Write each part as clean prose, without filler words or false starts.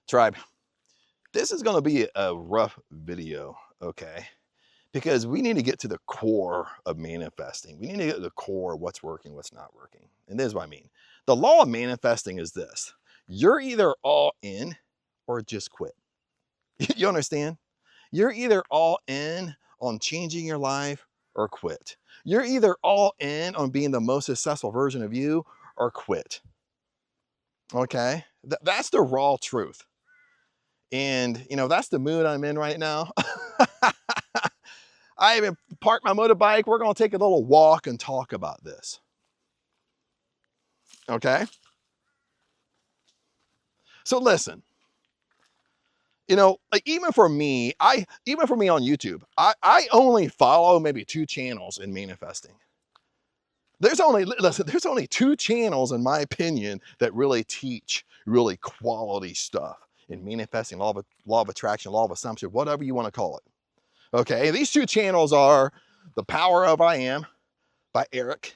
Tribe, this is going to be a rough video, okay? Because we need to get to the core of manifesting. We need to get to the core of what's working, what's not working. And this is what I mean. The law of manifesting is this. You're either all in or just quit. You understand? You're either all in on changing your life or quit. You're either all in on being the most successful version of you or quit. Okay? That's the raw truth. And, you know, that's the mood I'm in right now. I even parked my motorbike. We're going to take a little walk and talk about this. Okay? So listen, you know, like even for me on YouTube, I only follow maybe 2 channels in manifesting. There's only 2 channels, in my opinion, that really teach really quality stuff in manifesting, law of attraction, law of assumption, whatever you want to call it. Okay, these 2 channels are The Power of I Am by Eric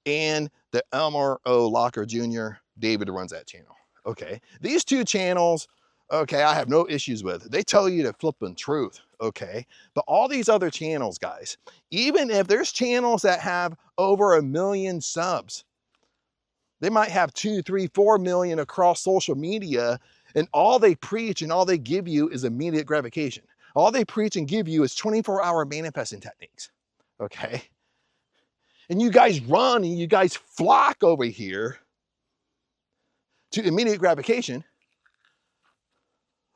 and the Elmer O. Locker Jr. David runs that channel. Okay, these 2 channels, okay, I have no issues with. They tell you the flipping truth, okay? But all these other channels, guys, even if there's channels that have over 1 million subs, they might have 2, 3, 4 million across social media, and all they preach and all they give you is immediate gratification. All they preach and give you is 24-hour manifesting techniques, okay? And you guys run and you guys flock over here to immediate gratification.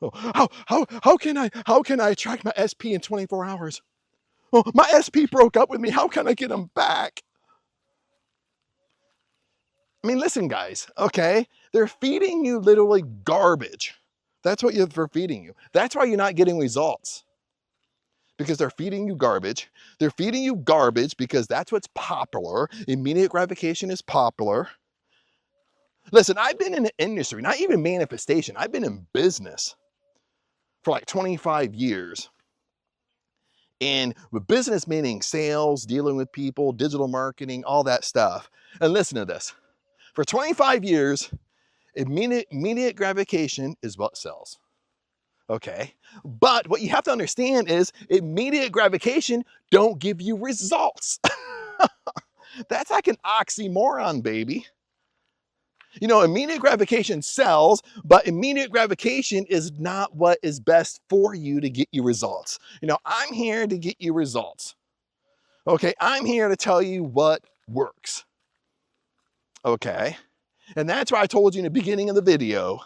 Oh, how can I attract my SP in 24 hours? Oh, my SP broke up with me. How can I get him back? I mean, listen, guys, okay? They're feeding you literally garbage. That's what they're feeding you. That's why you're not getting results. Because they're feeding you garbage. They're feeding you garbage because that's what's popular. Immediate gratification is popular. Listen, I've been in the industry, not even manifestation. I've been in business for like 25 years. And with business meaning sales, dealing with people, digital marketing, all that stuff. And listen to this. For 25 years, immediate gratification is what sells. Okay? But what you have to understand is immediate gratification don't give you results. That's like an oxymoron, baby. You know, immediate gratification sells, but immediate gratification is not what is best for you to get you results. You know, I'm here to get you results. Okay, I'm here to tell you what works. Okay, and that's why I told you in the beginning of the video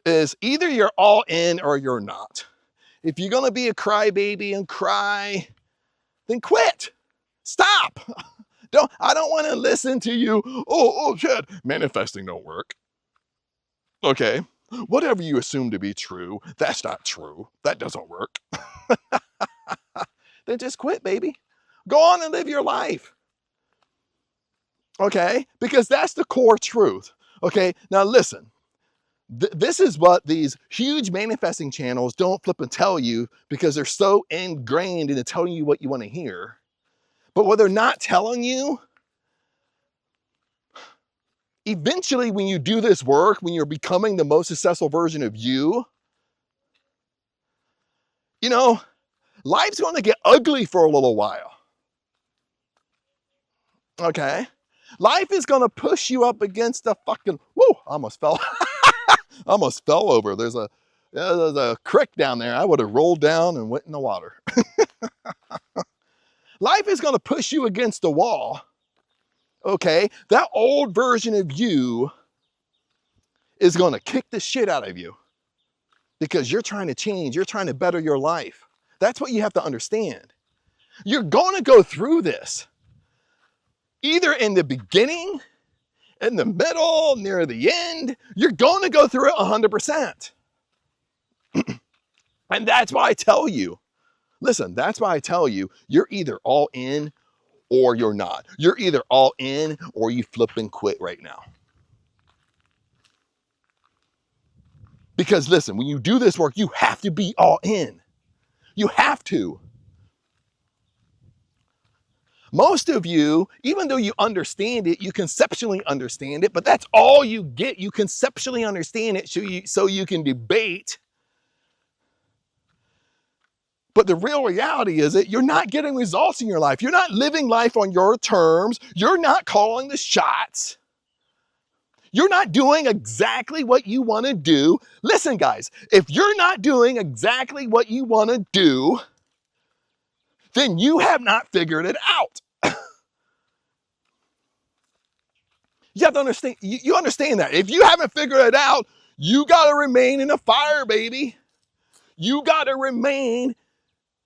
is either you're all in or you're not. If you're gonna be a crybaby and cry, then quit. Stop. I don't want to listen to you. Oh, Chad, manifesting don't work. Okay, whatever you assume to be true, that's not true. That doesn't work. Then just quit, baby. Go on and live your life. Okay, because that's the core truth. Okay, now listen. This is what these huge manifesting channels don't flip and tell you because they're so ingrained into telling you what you want to hear. But what they're not telling you, eventually when you do this work, when you're becoming the most successful version of you, you know, life's going to get ugly for a little while. Okay? Life is going to push you up against a fucking, whoo, I almost fell. I almost fell over. There's a creek down there. I would have rolled down and went in the water. Life is going to push you against the wall. Okay? That old version of you is going to kick the shit out of you because you're trying to change. You're trying to better your life. That's what you have to understand. You're going to go through this either in the beginning, in the middle, near the end. You're going to go through it 100%. And that's why I tell you, listen, that's why I tell you, you're either all in or you're not. You're either all in or you flip and quit right now. Because listen, when you do this work, you have to be all in. You have to. Most of you, even though you understand it, you conceptually understand it, but that's all you get. You conceptually understand it so you can debate. But the real reality is that you're not getting results in your life. You're not living life on your terms. You're not calling the shots. You're not doing exactly what you want to do. Listen, guys, if you're not doing exactly what you want to do, then you have not figured it out. You have to understand, you understand that. If you haven't figured it out, you got to remain in the fire, baby. You got to remain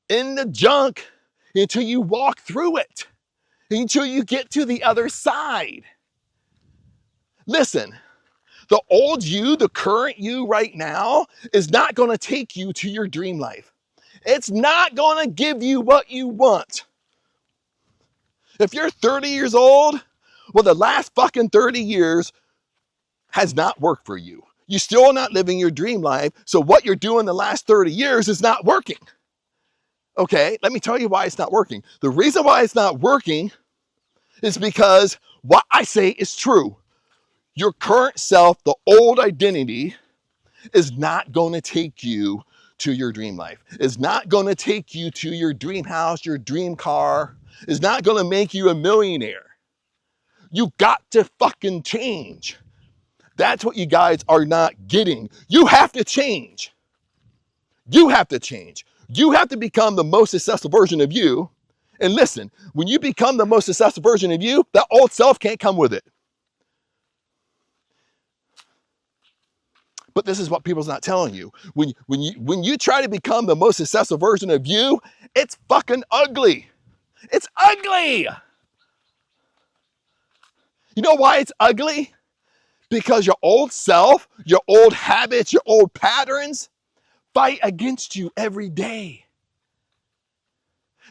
in the junk until you walk through it, until you get to the other side. Listen, the old you, the current you right now, is not going to take you to your dream life. It's not going to give you what you want. If you're 30 years old, well, the last fucking 30 years has not worked for you. You're still not living your dream life. So what you're doing the last 30 years is not working. Okay, let me tell you why it's not working. The reason why it's not working is because what I say is true. Your current self, the old identity, is not going to take you to your dream life. It's not going to take you to your dream house, your dream car. It's not going to make you a millionaire. You got to fucking change. That's what you guys are not getting. You have to change. You have to change. You have to become the most successful version of you. And listen, when you become the most successful version of you, that old self can't come with it. But this is what people's not telling you. When you try to become the most successful version of you, it's fucking ugly. It's ugly. You know why it's ugly? Because your old self, your old habits, your old patterns fight against you every day.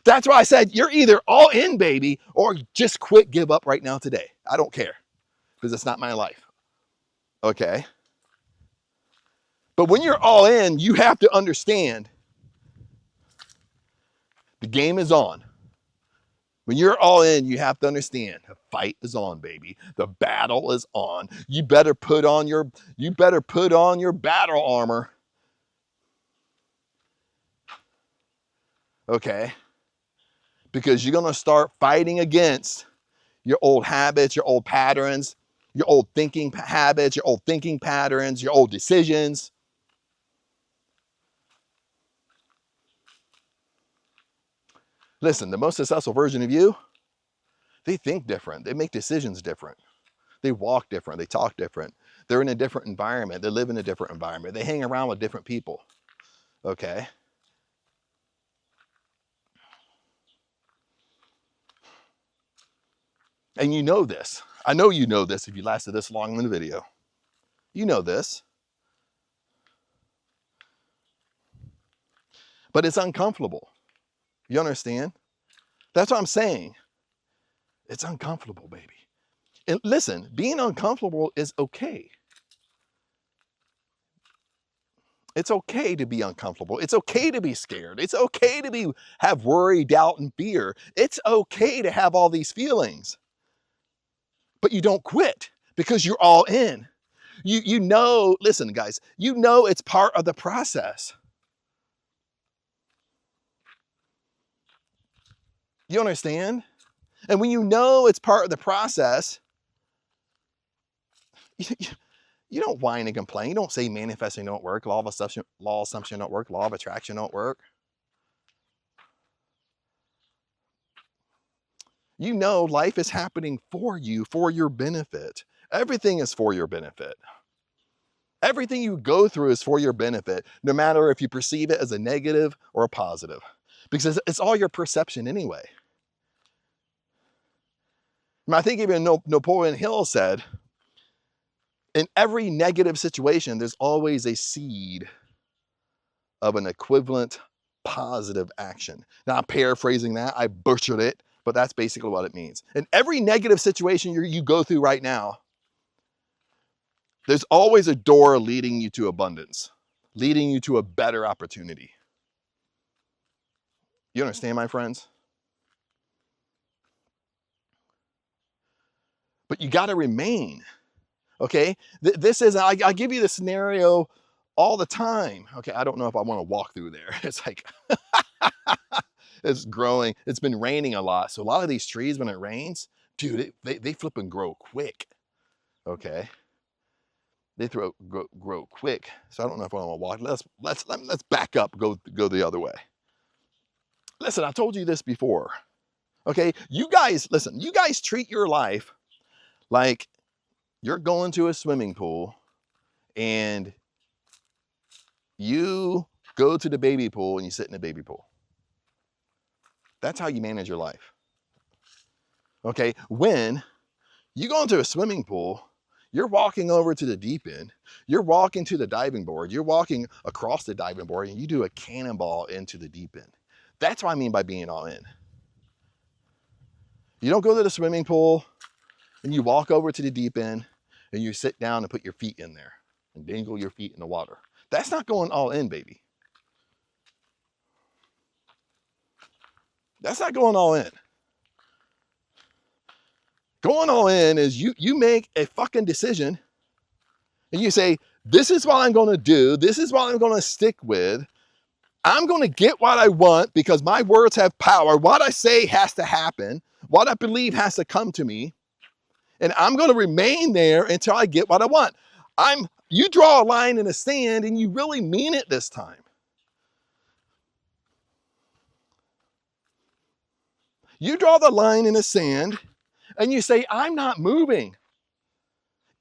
That's why I said you're either all in, baby, or just quit, give up right now today. I don't care, because it's not my life. Okay? But when you're all in, you have to understand the game is on. When you're all in, you have to understand the fight is on, baby. The battle is on. You better put on your battle armor. Okay? Because you're going to start fighting against your old habits, your old patterns, your old thinking habits, your old thinking patterns, your old decisions. Listen, the most successful version of you, they think different. They make decisions different. They walk different. They talk different. They're in a different environment. They live in a different environment. They hang around with different people. Okay? And you know this. I know you know this if you lasted this long in the video. You know this. But it's uncomfortable. You understand? That's what I'm saying. It's uncomfortable, baby. And listen, being uncomfortable is okay. It's okay to be uncomfortable. It's okay to be scared. It's okay to have worry, doubt, and fear. It's okay to have all these feelings. But you don't quit because you're all in. You know, listen, guys, you know it's part of the process. You understand? And when you know it's part of the process, you don't whine and complain. You don't say manifesting don't work, law of assumption don't work, law of attraction don't work. You know life is happening for you, for your benefit. Everything is for your benefit. Everything you go through is for your benefit, no matter if you perceive it as a negative or a positive, because it's all your perception anyway. I think even Napoleon Hill said, in every negative situation, there's always a seed of an equivalent positive action. Now, I'm paraphrasing that. I butchered it, but that's basically what it means. In every negative situation you go through right now, there's always a door leading you to abundance, leading you to a better opportunity. You understand, my friends? but you got to remain. Okay, this is, I give you the scenario all the time. Okay, I don't know if I want to walk through there. It's like, it's growing. It's been raining a lot. So a lot of these trees, when it rains, dude, they flip and grow quick. Okay, they grow quick. So I don't know if I want to walk. Let's back up, go the other way. Listen, I told you this before. Okay, you guys, listen, you guys treat your life like you're going to a swimming pool and you go to the baby pool and you sit in the baby pool. That's how you manage your life. Okay, when you go into a swimming pool, you're walking over to the deep end, you're walking to the diving board, you're walking across the diving board, and you do a cannonball into the deep end. That's what I mean by being all in. You don't go to the swimming pool and you walk over to the deep end and you sit down and put your feet in there and dangle your feet in the water. That's not going all in, baby. That's not going all in. Going all in is you make a fucking decision and you say, this is what I'm going to do. This is what I'm going to stick with. I'm going to get what I want because my words have power. What I say has to happen. What I believe has to come to me. And I'm going to remain there until I get what I want. You draw a line in the sand and you really mean it this time. You draw the line in the sand and you say, I'm not moving.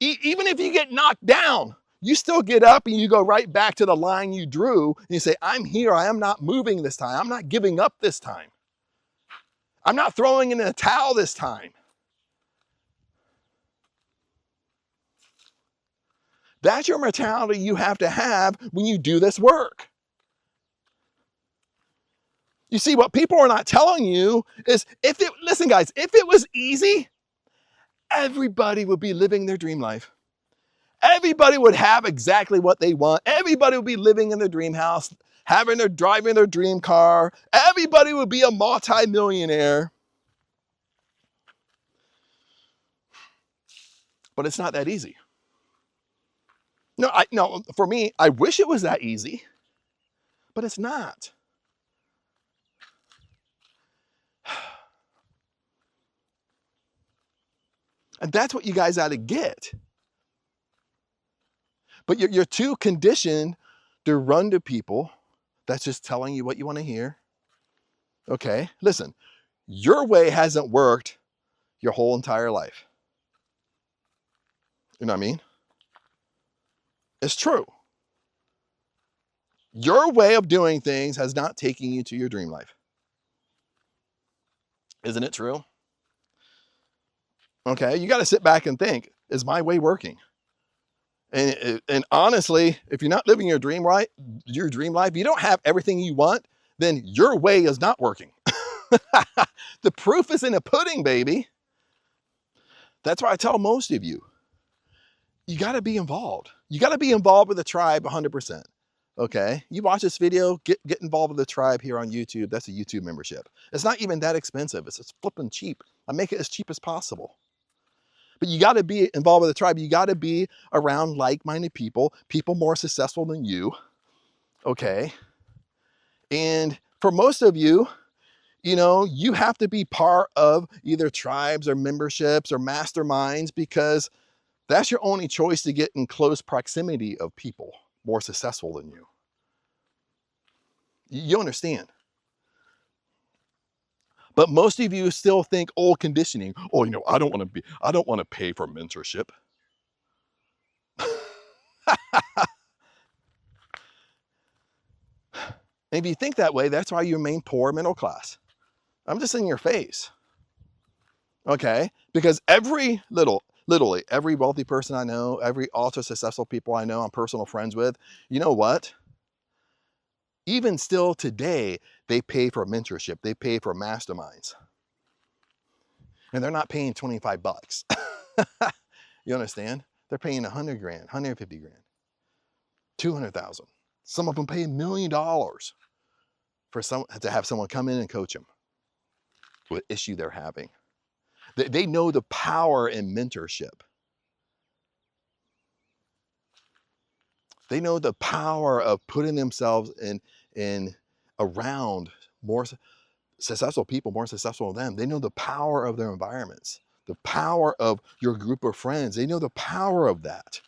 Even if you get knocked down, you still get up and you go right back to the line you drew and you say, I'm here. I am not moving this time. I'm not giving up this time. I'm not throwing in a towel this time. That's your mentality you have to have when you do this work. You see, what people are not telling you is, listen guys, if it was easy, everybody would be living their dream life. Everybody would have exactly what they want. Everybody would be living in their dream house, driving their dream car. Everybody would be a multi-millionaire. But it's not that easy. No, for me, I wish it was that easy, but it's not. And that's what you guys got to get. But you're too conditioned to run to people that's just telling you what you want to hear. Okay, listen, your way hasn't worked your whole entire life. You know what I mean? It's true. Your way of doing things has not taken you to your dream life. Isn't it true? Okay, you got to sit back and think, is my way working? And honestly, if you're not living your dream life, you don't have everything you want, then your way is not working. The proof is in the pudding, baby. That's why I tell most of you, you got to be involved. You got to be involved with the tribe 100%. Okay, you watch this video, get involved with the tribe here on YouTube. That's a YouTube membership. It's not even that expensive. It's flipping cheap. I make it as cheap as possible. But you got to be involved with the tribe. You got to be around like-minded people more successful than you. Okay, and for most of you, you have to be part of either tribes or memberships or masterminds because that's your only choice to get in close proximity of people more successful than you. You understand? But most of you still think old conditioning. Oh, I don't want to pay for mentorship. If you think that way, that's why you remain poor middle class. I'm just in your face. Okay? Because literally every wealthy person I know, every ultra successful people I know, I'm personal friends with, you know what? Even still today, they pay for mentorship. They pay for masterminds. And they're not paying 25 bucks. You understand? They're paying 100 grand, 150 grand, 200,000. Some of them pay $1 million to have someone come in and coach them with issue they're having. They know the power in mentorship. They know the power of putting themselves in around more successful people, more successful than them. They know the power of their environments, the power of your group of friends. They know the power of that.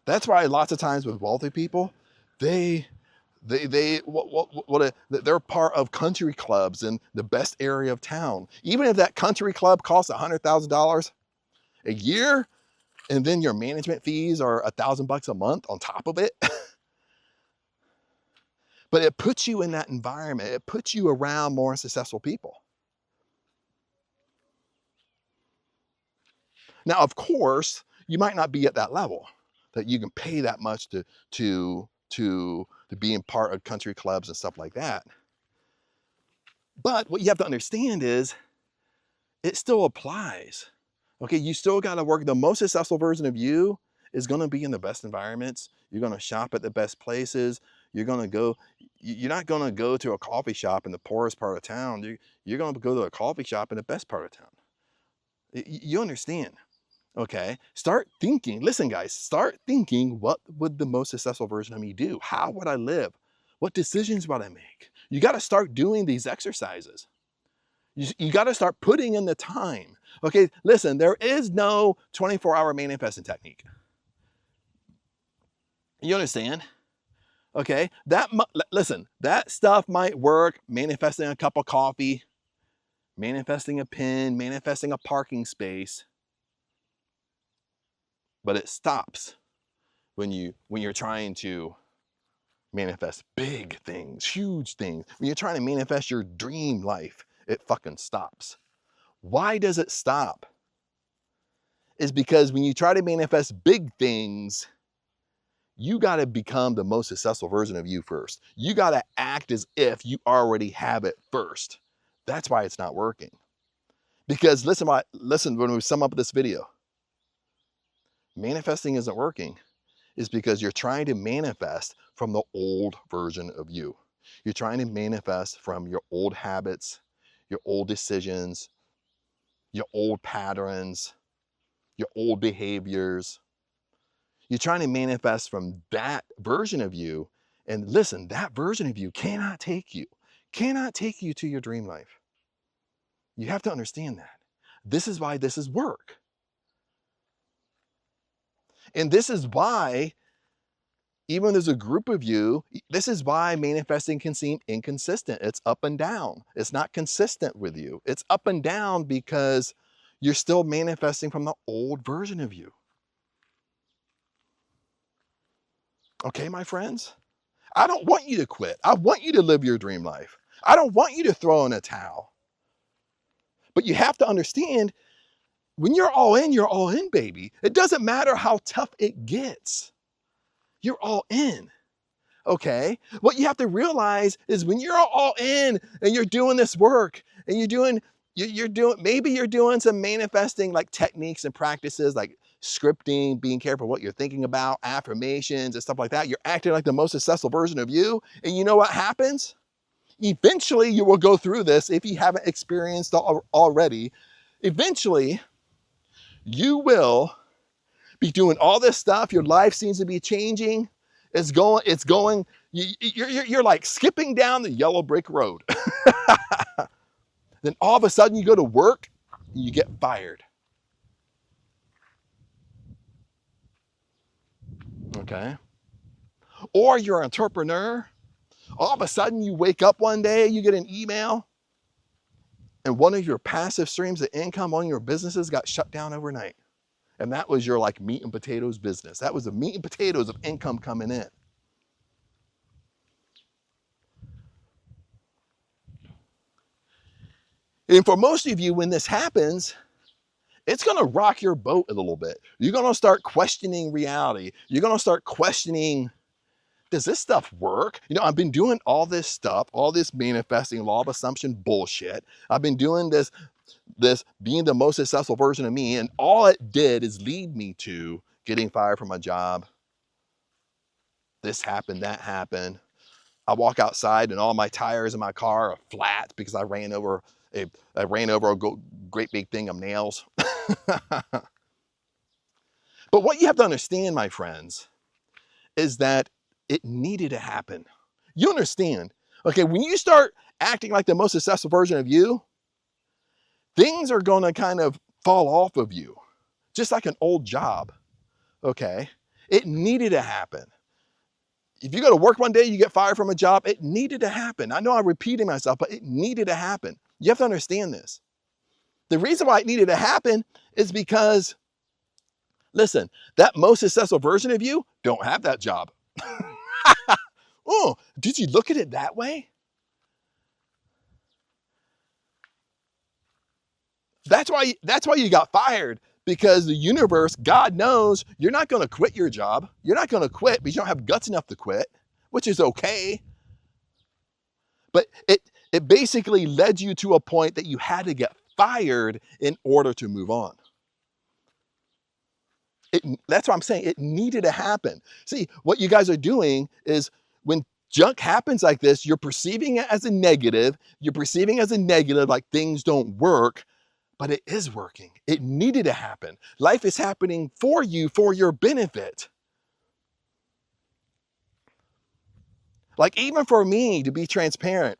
That's why lots of times with wealthy people, they're part of country clubs in the best area of town. Even if that country club costs $100,000 a year, and then your management fees are $1,000 a month on top of it. But it puts you in that environment. It puts you around more successful people. Now, of course, you might not be at that level that you can pay that much to being part of country clubs and stuff like that. But what you have to understand is it still applies. Okay, you still got to work. The most successful version of you is going to be in the best environments. You're going to shop at the best places. You're not going to go to a coffee shop in the poorest part of town. You're going to go to a coffee shop in the best part of town. You understand? Okay, start thinking. Listen, guys, start thinking, what would the most successful version of me do? How would I live? What decisions would I make? You got to start doing these exercises. You got to start putting in the time. Okay, listen, there is no 24-hour manifesting technique. You understand? Okay, listen, that stuff might work, manifesting a cup of coffee, manifesting a pen, manifesting a parking space, but it stops when you're trying to manifest big things, huge things. When you're trying to manifest your dream life, it fucking stops. Why does it stop? It's because when you try to manifest big things, you got to become the most successful version of you first. You got to act as if you already have it first. That's why it's not working. Because listen when we sum up this video, manifesting isn't working is because you're trying to manifest from the old version of you. You're trying to manifest from your old habits, your old decisions, your old patterns, your old behaviors. You're trying to manifest from that version of you. And listen, that version of you cannot take you to your dream life. You have to understand that. This is why this is work. And this is why, even when there's a group of you, this is why manifesting can seem inconsistent. It's up and down. It's not consistent with you. It's up and down because you're still manifesting from the old version of you. Okay, my friends? I don't want you to quit. I want you to live your dream life. I don't want you to throw in a towel. But you have to understand, when you're all in, baby. It doesn't matter how tough it gets. You're all in. Okay? What you have to realize is when you're all in and you're doing this work and maybe you're doing some manifesting like techniques and practices like scripting, being careful what you're thinking about, affirmations and stuff like that. You're acting like the most successful version of you. And you know what happens? Eventually you will go through this if you haven't experienced already. Eventually you will be doing all this stuff. Your life seems to be changing. It's going, you're like skipping down the yellow brick road. Then all of a sudden you go to work and you get fired. Okay? Or you're an entrepreneur. All of a sudden you wake up one day, you get an email, and one of your passive streams of income on your businesses got shut down overnight. And that was your like meat and potatoes business. That was the meat and potatoes of income coming in. And for most of you, when this happens, it's going to rock your boat a little bit. You're going to start questioning reality. You're going to start questioning, does this stuff work? You know, I've been doing all this stuff, all this manifesting, law of assumption bullshit. I've been doing this being the most successful version of me, and all it did is lead me to getting fired from my job. This happened, that happened. I walk outside and all my tires in my car are flat because I ran over I ran over a great big thing of nails. But what you have to understand, my friends, is that it needed to happen. You understand? Okay, when you start acting like the most successful version of you, things are going to kind of fall off of you, just like an old job. Okay, it needed to happen. If you go to work one day, you get fired from a job, it needed to happen. I know I'm repeating myself, but it needed to happen. You have to understand this. The reason why it needed to happen is because, listen, that most successful version of you don't have that job. Oh, did you look at it that way? That's why you got fired, because the universe, God knows you're not going to quit your job. You're not going to quit because you don't have guts enough to quit, which is okay. But it basically led you to a point that you had to get fired in order to move on. That's what I'm saying. It needed to happen. See, what you guys are doing is, when junk happens like this, you're perceiving it as a negative. You're perceiving it as a negative, like things don't work, but it is working. It needed to happen. Life is happening for you, for your benefit. Like, even for me, to be transparent,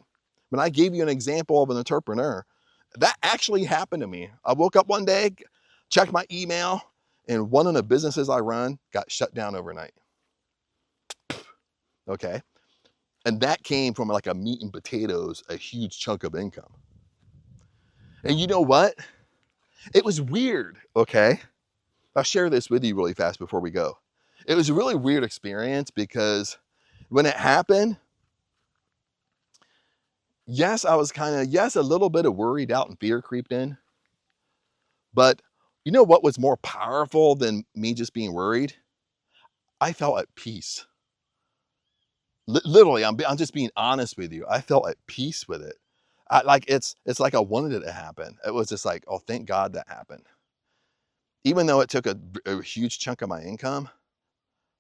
when I gave you an example of an entrepreneur, that actually happened to me. I woke up one day, checked my email, and one of the businesses I run got shut down overnight. Okay. And that came from like a meat and potatoes, a huge chunk of income. And you know what? It was weird. Okay. I'll share this with you really fast before we go. It was a really weird experience because when it happened, yes, I was a little bit of worried out and fear creeped in. But you know what was more powerful than me just being worried? I felt at peace. Literally, I'm just being honest with you. I felt at peace with it. It's like I wanted it to happen. It was just like, oh, thank God that happened. Even though it took a huge chunk of my income,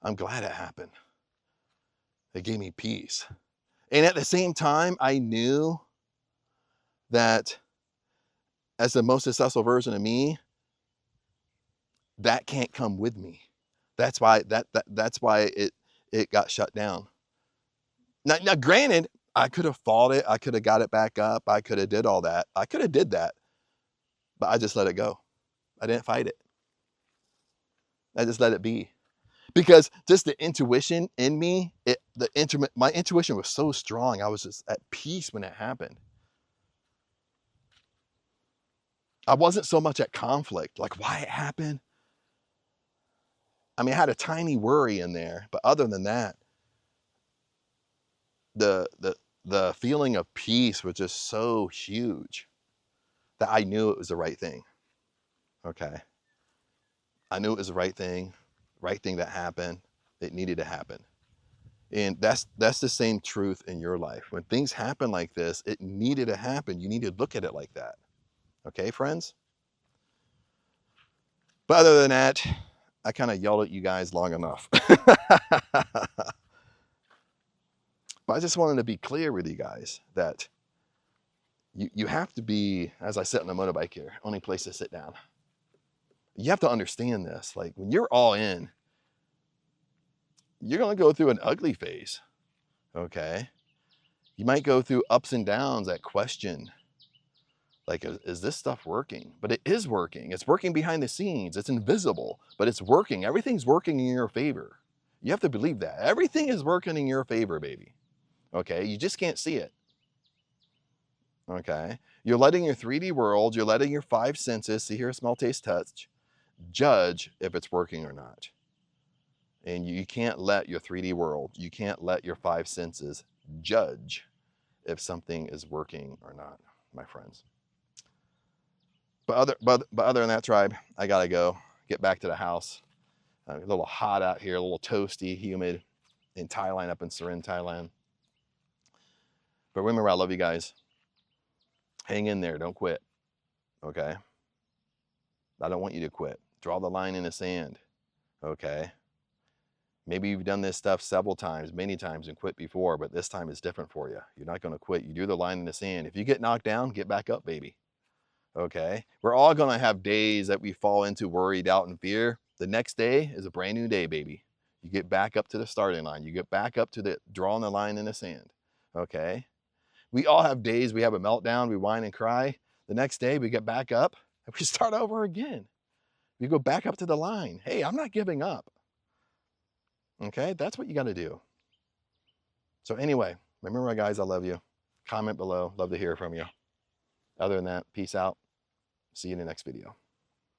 I'm glad it happened. It gave me peace. And at the same time, I knew that as the most successful version of me, that can't come with me. That's why it got shut down. Now, granted, I could have fought it. I could have got it back up. I could have did all that. I could have did that, but I just let it go. I didn't fight it. I just let it be, because just the intuition in me, my intuition was so strong. I was just at peace when it happened. I wasn't so much at conflict, like why it happened. I mean, I had a tiny worry in there, but other than that, the feeling of peace was just so huge that I knew it was the right thing. Okay. I knew it was the right thing that happened. It needed to happen. And that's the same truth in your life. When things happen like this, it needed to happen. You need to look at it like that. Okay, friends? But other than that, I kind of yelled at you guys long enough. But I just wanted to be clear with you guys that you have to be, as I sit on a motorbike here, only place to sit down. You have to understand this. Like, when you're all in, you're going to go through an ugly phase. Okay? You might go through ups and downs that question, like, is this stuff working? But it is working. It's working behind the scenes. It's invisible, but it's working. Everything's working in your favor. You have to believe that. Everything is working in your favor, baby. Okay? You just can't see it. Okay? You're letting your 3D world, you're letting your 5 senses, see, hear, smell, taste, touch, judge if it's working or not. And you can't let your 3D world, you can't let your 5 senses judge if something is working or not, my friends. But other than that, tribe, I gotta go get back to the house. A little hot out here, a little toasty, humid in Thailand, up in Surin, Thailand. But remember, I love you guys. Hang in there, don't quit. Okay? I don't want you to quit. Draw the line in the sand. Okay? Maybe you've done this stuff several times, many times, and quit before, but this time is different for you. You're not going to quit. You do the line in the sand. If you get knocked down, get back up, baby. Okay? We're all going to have days that we fall into worry, doubt, and fear. The next day is a brand new day, baby. You get back up to the starting line. You get back up to the drawing the line in the sand. Okay? We all have days we have a meltdown, we whine and cry. The next day we get back up and we start over again. We go back up to the line. Hey, I'm not giving up. Okay? That's what you got to do. So anyway, remember, guys, I love you. Comment below. Love to hear from you. Other than that, peace out. See you in the next video.